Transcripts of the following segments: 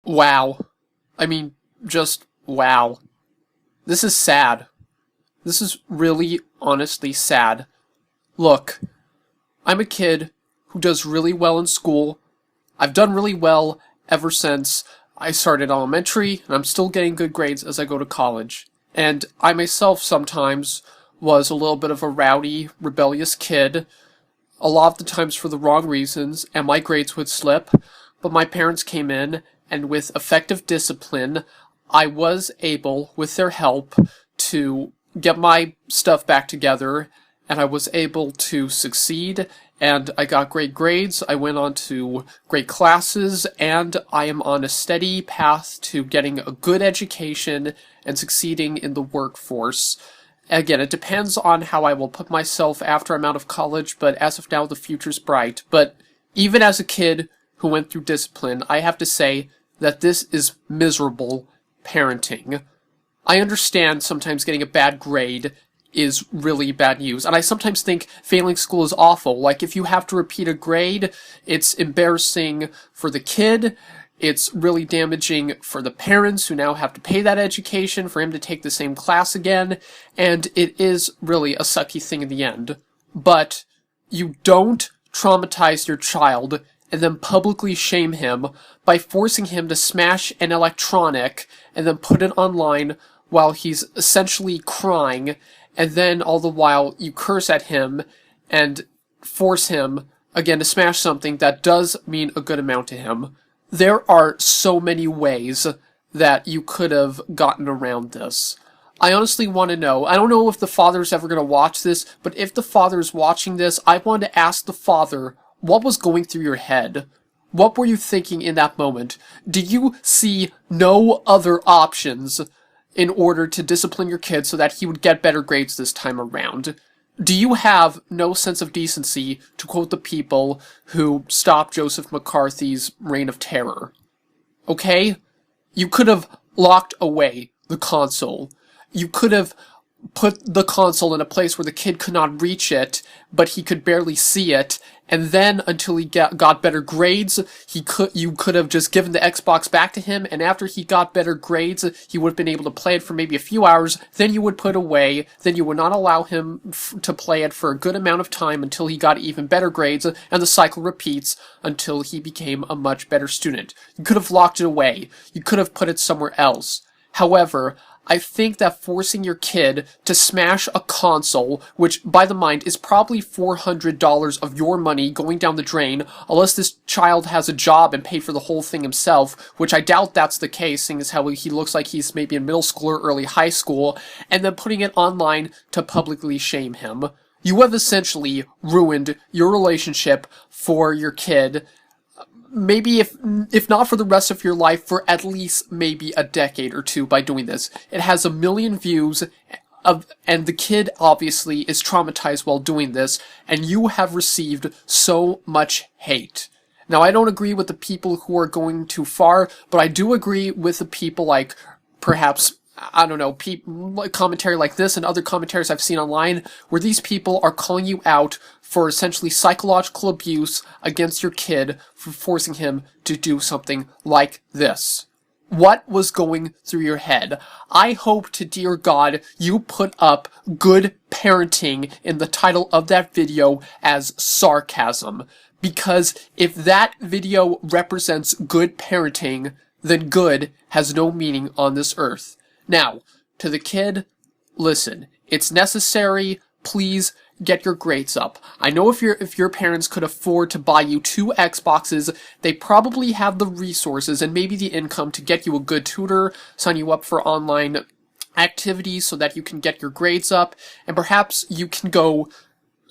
Wow. Just wow. This is sad. This is really, honestly sad. Look, I'm a kid who does really well in school. I've done really well ever since I started elementary, and I'm still getting good grades as I go to college. And I myself sometimes was a little bit of a rowdy, rebellious kid, a lot of the times for the wrong reasons, and my grades would slip. But my parents came in, and with effective discipline, I was able, with their help, to get my stuff back together, and I was able to succeed, and I got great grades. I went on to great classes, and I am on a steady path to getting a good education and succeeding in the workforce. Again, it depends on how I will put myself after I'm out of college, but as of now, the future's bright. But even as a kid who went through discipline, I have to say that this is miserable parenting. I understand sometimes getting a bad grade is really bad news, and I sometimes think failing school is awful. Like, if you have to repeat a grade, it's embarrassing for the kid, it's really damaging for the parents who now have to pay that education for him to take the same class again, and it is really a sucky thing in the end. But you don't traumatize your child and then publicly shame him by forcing him to smash an electronic and then put it online while he's essentially crying, and then all the while you curse at him and force him, again, to smash something that does mean a good amount to him. There are so many ways that you could have gotten around this. I honestly want to know, I don't know if the father's ever going to watch this, but if the father's watching this, I want to ask the father, what was going through your head? What were you thinking in that moment? Did you see no other options in order to discipline your kid so that he would get better grades this time around? Do you have no sense of decency, to quote the people who stopped Joseph McCarthy's reign of terror? Okay? You could have locked away the console. You could have put the console in a place where the kid could not reach it, but he could barely see it, and then until he got better grades, you could have just given the Xbox back to him, and after he got better grades, he would have been able to play it for maybe a few hours, then you would put away, then you would not allow him to play it for a good amount of time until he got even better grades, and the cycle repeats until he became a much better student. You could have locked it away. You could have put it somewhere else. However, I think that forcing your kid to smash a console, which, by the mind, is probably $400 of your money going down the drain, unless this child has a job and paid for the whole thing himself, which I doubt that's the case, seeing as how he looks like he's maybe in middle school or early high school, and then putting it online to publicly shame him. You have essentially ruined your relationship for your kid. Maybe if not for the rest of your life, for at least maybe a decade or two by doing this. It has 1 million views, and the kid obviously is traumatized while doing this, and you have received so much hate. Now, I don't agree with the people who are going too far, but I do agree with the people like, perhaps, I don't know, commentary like this and other commentaries I've seen online, where these people are calling you out for essentially psychological abuse against your kid for forcing him to do something like this. What was going through your head? I hope to dear God you put up good parenting in the title of that video as sarcasm. Because if that video represents good parenting, then good has no meaning on this earth. Now, to the kid, listen, it's necessary, please get your grades up. I know if your parents could afford to buy you 2 Xboxes, they probably have the resources and maybe the income to get you a good tutor, sign you up for online activities so that you can get your grades up, and perhaps you can go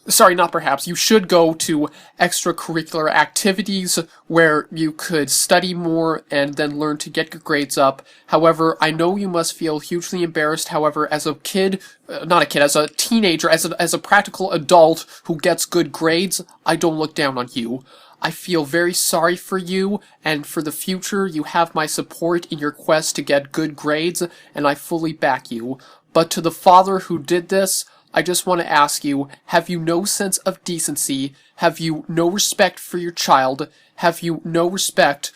you should go to extracurricular activities where you could study more and then learn to get your grades up. However, I know you must feel hugely embarrassed. However, as a kid, as a teenager, as a practical adult who gets good grades, I don't look down on you. I feel very sorry for you, and for the future, you have my support in your quest to get good grades, and I fully back you. But to the father who did this, I just want to ask you, have you no sense of decency? Have you no respect for your child? Have you no respect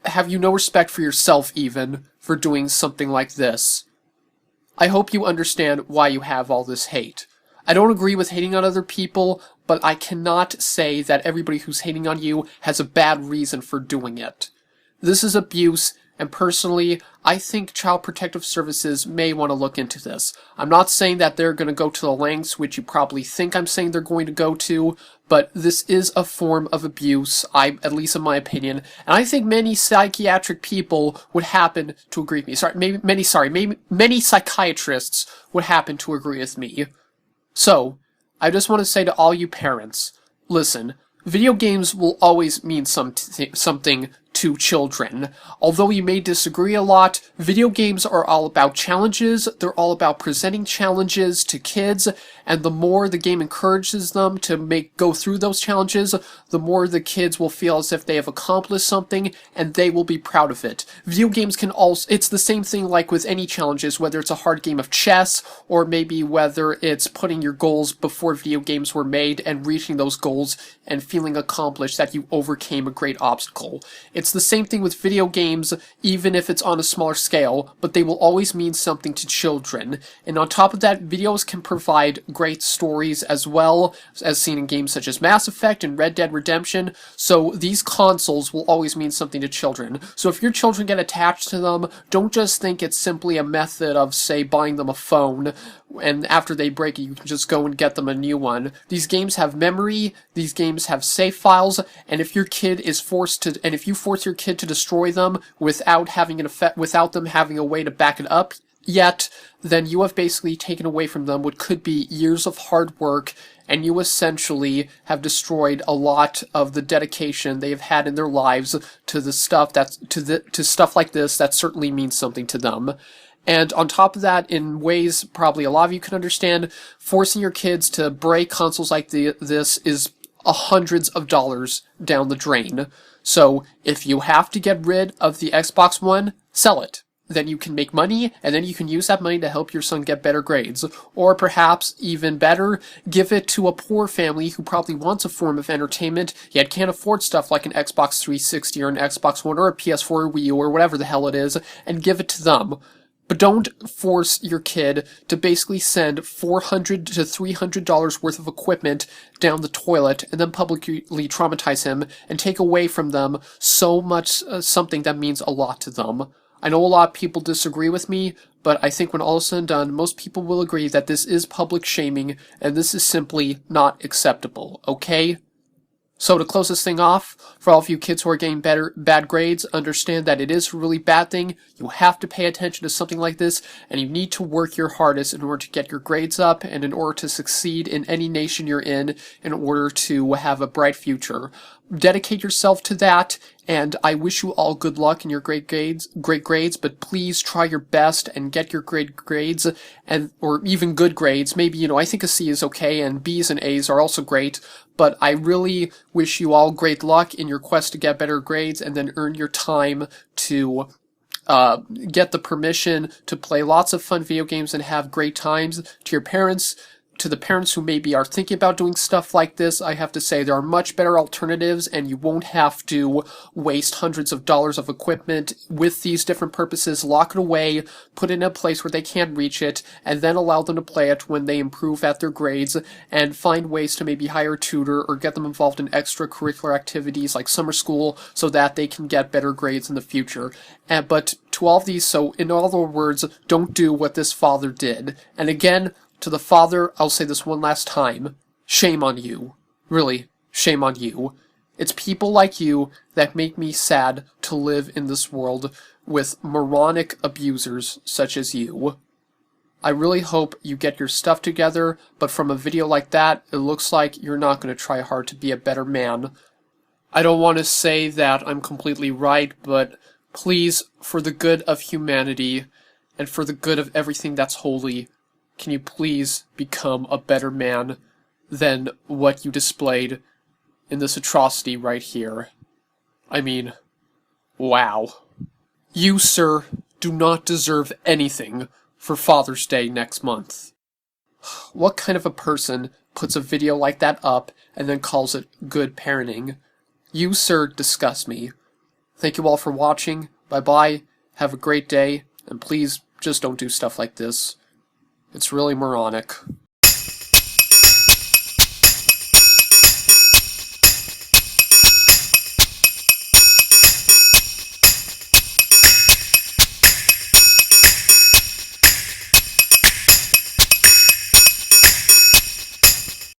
have you no respect for yourself even for doing something like this? I hope you understand why you have all this hate. I don't agree with hating on other people, but I cannot say that everybody who's hating on you has a bad reason for doing it. This is abuse, and personally, I think Child Protective Services may want to look into this. I'm not saying that they're going to go to the lengths which you probably think I'm saying they're going to go to, but this is a form of abuse, at least in my opinion, and I think many psychiatric people would happen to agree with me. Many psychiatrists would happen to agree with me. So, I just want to say to all you parents, listen, video games will always mean something to children. Although you may disagree a lot, video games are all about challenges, they're all about presenting challenges to kids, and the more the game encourages them to go through those challenges, the more the kids will feel as if they have accomplished something, and they will be proud of it. Video games can also, it's the same thing like with any challenges, whether it's a hard game of chess, or maybe whether it's putting your goals before video games were made and reaching those goals and feeling accomplished that you overcame a great obstacle. It's the same thing with video games, even if it's on a smaller scale, but they will always mean something to children. And on top of that, videos can provide great stories as well, as seen in games such as Mass Effect and Red Dead Redemption, so these consoles will always mean something to children. So if your children get attached to them, don't just think it's simply a method of, say, buying them a phone, and after they break it, you can just go and get them a new one. These games have memory, these games have save files, and if you force your kid to destroy them without them having a way to back it up yet, then you have basically taken away from them what could be years of hard work, and you essentially have destroyed a lot of the dedication they have had in their lives to the stuff to stuff like this that certainly means something to them. And on top of that, in ways probably a lot of you can understand, forcing your kids to break consoles like this is hundreds of dollars down the drain. So if you have to get rid of the Xbox One, sell it. Then you can make money, and then you can use that money to help your son get better grades. Or perhaps, even better, give it to a poor family who probably wants a form of entertainment, yet can't afford stuff like an Xbox 360 or an Xbox One or a PS4 or Wii U or whatever the hell it is, and give it to them. But don't force your kid to basically send $400 to $300 worth of equipment down the toilet and then publicly traumatize him and take away from them so much something that means a lot to them. I know a lot of people disagree with me, but I think when all is said and done, most people will agree that this is public shaming and this is simply not acceptable, okay? So to close this thing off, for all of you kids who are getting bad grades, understand that it is a really bad thing. You have to pay attention to something like this, and you need to work your hardest in order to get your grades up and in order to succeed in any nation you're in order to have a bright future. Dedicate yourself to that, and I wish you all good luck in your great grades, but please try your best and get your great grades, or even good grades. Maybe, I think a C is okay, and B's and A's are also great, but I really wish you all great luck in your quest to get better grades and then earn your time to get the permission to play lots of fun video games and have great times. To your parents, to the parents who maybe are thinking about doing stuff like this, I have to say there are much better alternatives, and you won't have to waste hundreds of dollars of equipment with these different purposes. Lock it away, put it in a place where they can't reach it, and then allow them to play it when they improve at their grades, and find ways to maybe hire a tutor or get them involved in extracurricular activities like summer school so that they can get better grades in the future. But to all of these, so in other words, don't do what this father did. And again, to the father, I'll say this one last time. Shame on you. Really, shame on you. It's people like you that make me sad to live in this world with moronic abusers such as you. I really hope you get your stuff together, but from a video like that, it looks like you're not going to try hard to be a better man. I don't want to say that I'm completely right, but please, for the good of humanity, and for the good of everything that's holy, can you please become a better man than what you displayed in this atrocity right here? I mean, wow. You, sir, do not deserve anything for Father's Day next month. What kind of a person puts a video like that up and then calls it good parenting? You, sir, disgust me. Thank you all for watching. Bye-bye. Have a great day. And please, just don't do stuff like this. It's really moronic.